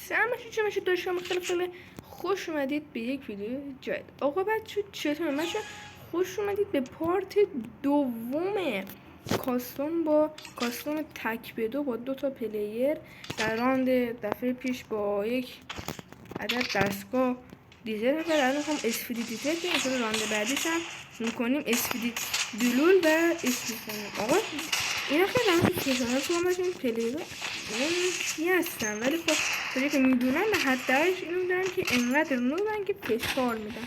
چه داشتم خیلی خوش اومدید به یک ویدیو جدید. آقا بچه چطور مثلا خوش اومدید به پارت دوم کاستوم با کاستوم تک به دو با 2 تا پلیر در راند دفعه پیش با یک عدد دستگاه دیزل و الان میخوام اسفیدی دیزل که اینطور راند بعدیش هم میکنیم اسفیدی دلول و اسفیدی. آقا اینا خیلی هم کشانه تو همش این پلیر چی هستن، ولی خب طوری که میدونن به حدش اینو میدونن که انقدر نودن که فشار میدن.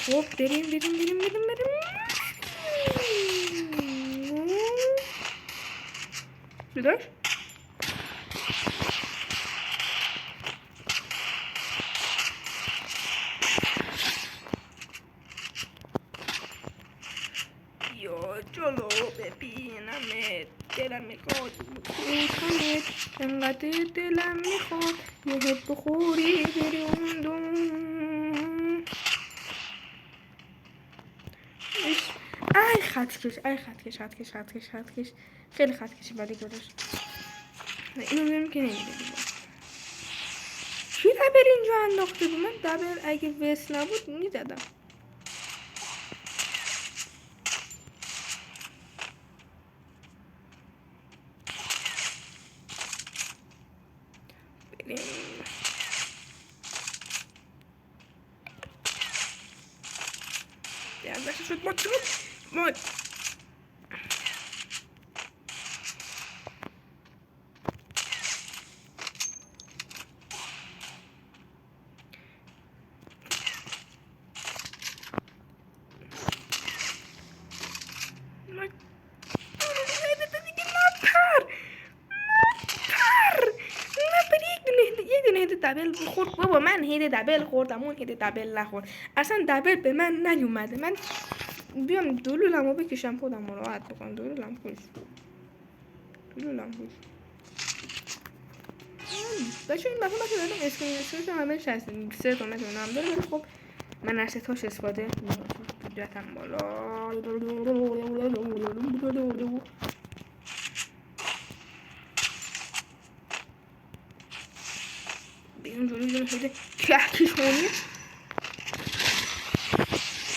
خب بریم بیداش یا جلو ببینمت دلم میخواد بکنت انقدر دلم میخواد یه حب بخوری بری اوندون. ای خطکش خیلی خطکشی ولی گذاشت. اینو میگم که نمیده دیگه. چی دبل اینجا انداخته بود؟ من دبل اگه وست نبود میدادم. بریم یه شد ما دبل خورد بابا. من هید دبل خوردم اون هید دبل نخورد. اصلا دبل به من نیومده. من بیام دلولمو بکشم خودم رو راحت بکنم. دلولم خوش بچه این بخون بچه دارم اسکرینشوت همه 63 تا متر هم داره، ولی خب من از ستاش استفاده نمیکنم. قدرتم بالا بیرون جلوی خیلی کهکشانی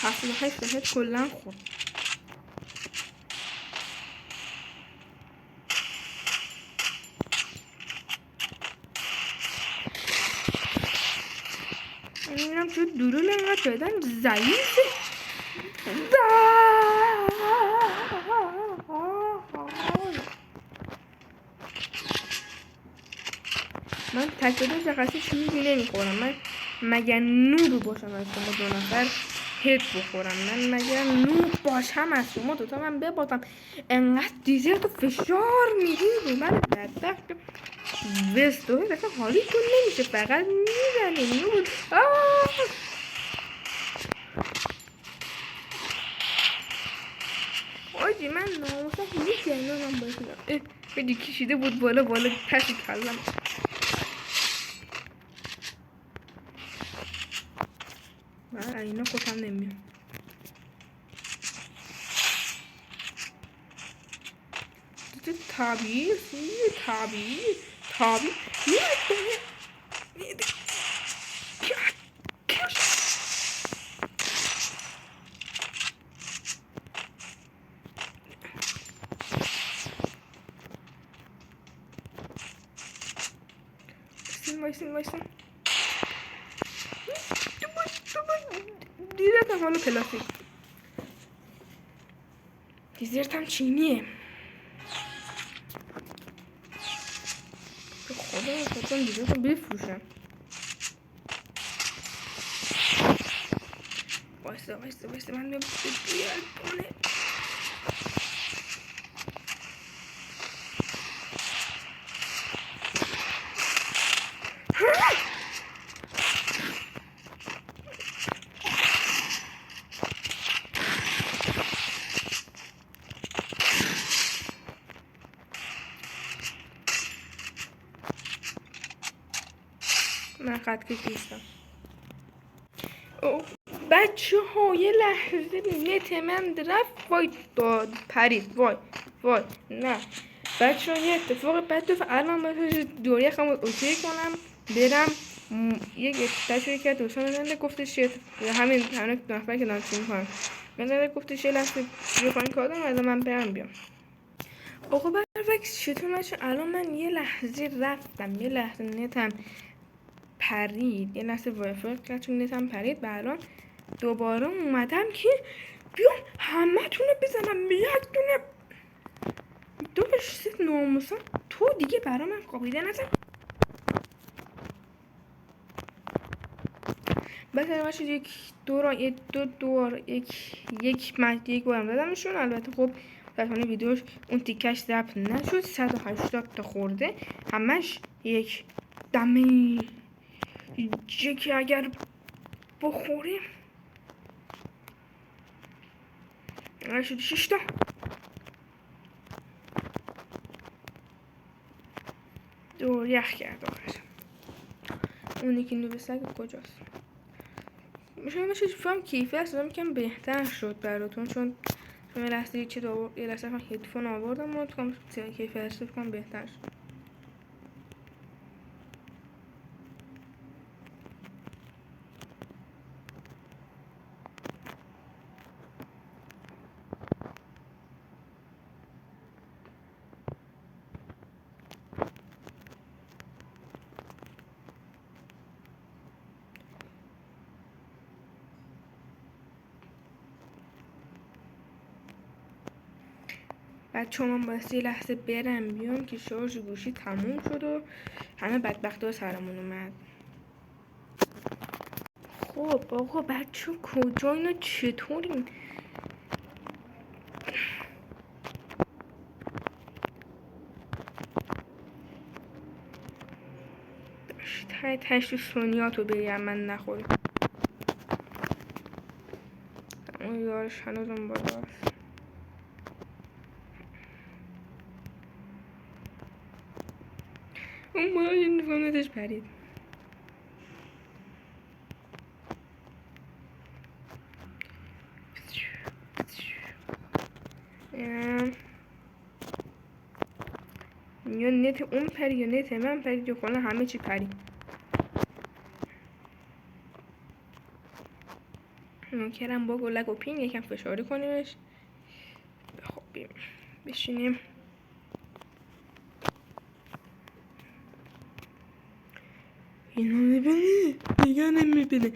78 دهت کلن خورد. میبینم چون دلول اینقدر بدن ضعیفه. من تک دو شخصی چیزی نمیخورم. من مگر نوب باشم از شما دو نفر هد بخورم؟ من مگر نوب باشم از شما دوتا من ببازم انقدر دیزر تو فشار میدی رو من بدبخت وستوه اصلا حالی تو نمیشه، فقط میزنی نوب. آجی من ناموسا هیچ هم باشیدم بدی کشیده بود بالا تشی کلم. من اینا خوشم نمیاد. دیگه طبیعی وایسین دیزرتم حالا پلاستیک دیزرتم چینیه. خودم دیزرتم بفروشم. وایسته من میام بیاد من خط کشیدم. بچه ها یه لحظه نت من رفت. وای داد پرید. وای نه بچه ها یه اتفاق بد افتاد. الان باید دوری خمو اوکی کنم برم یک تشویی که دوستان بزنده گفتش همین نفر که نانسی میکنم بزنده گفتش یه لحظه یه پایین کار دارم از من برم بیام. آقا برفکس چطور مشه؟ الان من یه لحظه رفتم، یه لحظه نتم پرید، یه لحظه وایفای قطعی نتم پرید و الان دوباره اومدم که بیام همه تونه بزنم یک دونه دو بشید ناموسان. تو دیگه برا من قابیده نزن. بس باشید یک بارم دادمشون. البته خب قطعانه ویدیوش اون تیکش ضبط نشد، 180 تا خورده همش یک دمه که اگر بخوریم 86 تا دور یخ کرد آخر. اونی که نو بسگ کجاست؟ میشه فهم کیفیت اصلا کم بهتر شد براتون، چون یه لحظه یه لحظه من هدفون آوردم و تو کیفیت کم بهتر شد. بچه من باید یه لحظه برم بیام که شارژ گوشی تموم شد و همه بدبختی ها سرمون اومد. خب آقا بچه کجا اینا چطورین؟ تشت سونیاتو بریم من نخوریم. اون یارش هنوزم بالاست. اون بالا این فونتش پرید. یا نت اون پرید یا نت من پرید یا کلا همه چی پرید. کرم با گلک و پین یکم فشاری کنیمش. خب بشینیم. اینو میبینی؟ دیگه نمیبینی.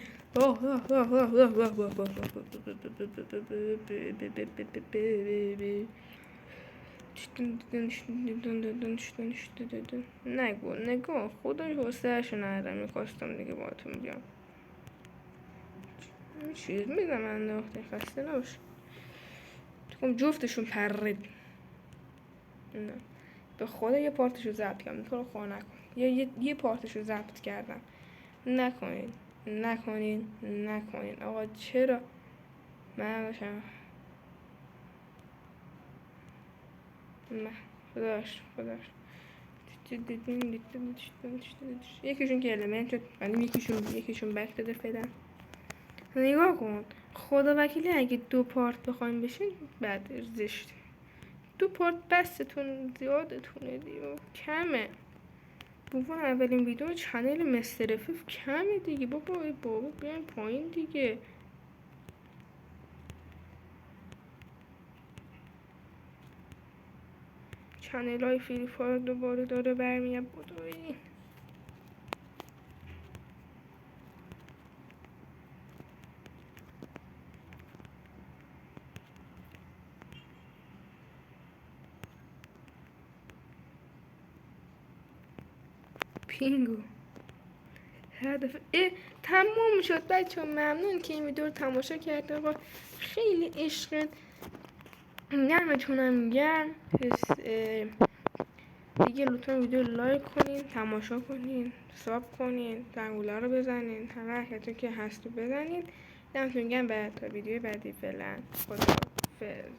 نگو خودش حسهشو ندارم میخواستم دیگه باهاتون بیام. چیز میدم من نوخته خسته نباشه. تو جفتشون پرید. نه به خدا یه پارتشو ضبط کردم، تو رو خواه نکن. یه پارتشو ضبط کردم. نکنین آقا چرا من باشم؟ نه خداش یکیشون که المنت شد ولی یکیشون بک داده فعلا. نگاه کن خدا وکیلی اگه 2 پارت بخوایم بشین بعد زشته. 2 پارت بستون زیادتونه دیگه کمه. بابا اولین ویدیو چنل مستر افف کمه دیگه. بابا بیاین پایین دیگه. چنل های فری فایر دوباره داره برمیاد. بودوی پینگو هدف تموم شد بچه. ممنون که این ویدیو رو تماشا کرده. آقا خیلی عشق نمتونم گرم. دیگه لطفا ویدیو لایک کنین، تماشا کنین، ساب کنین، زنگوله رو بزنین، همه حرکتی که هست رو بزنین. دمتون گرم. تا ویدیو بعدی فعلا خداحافظ.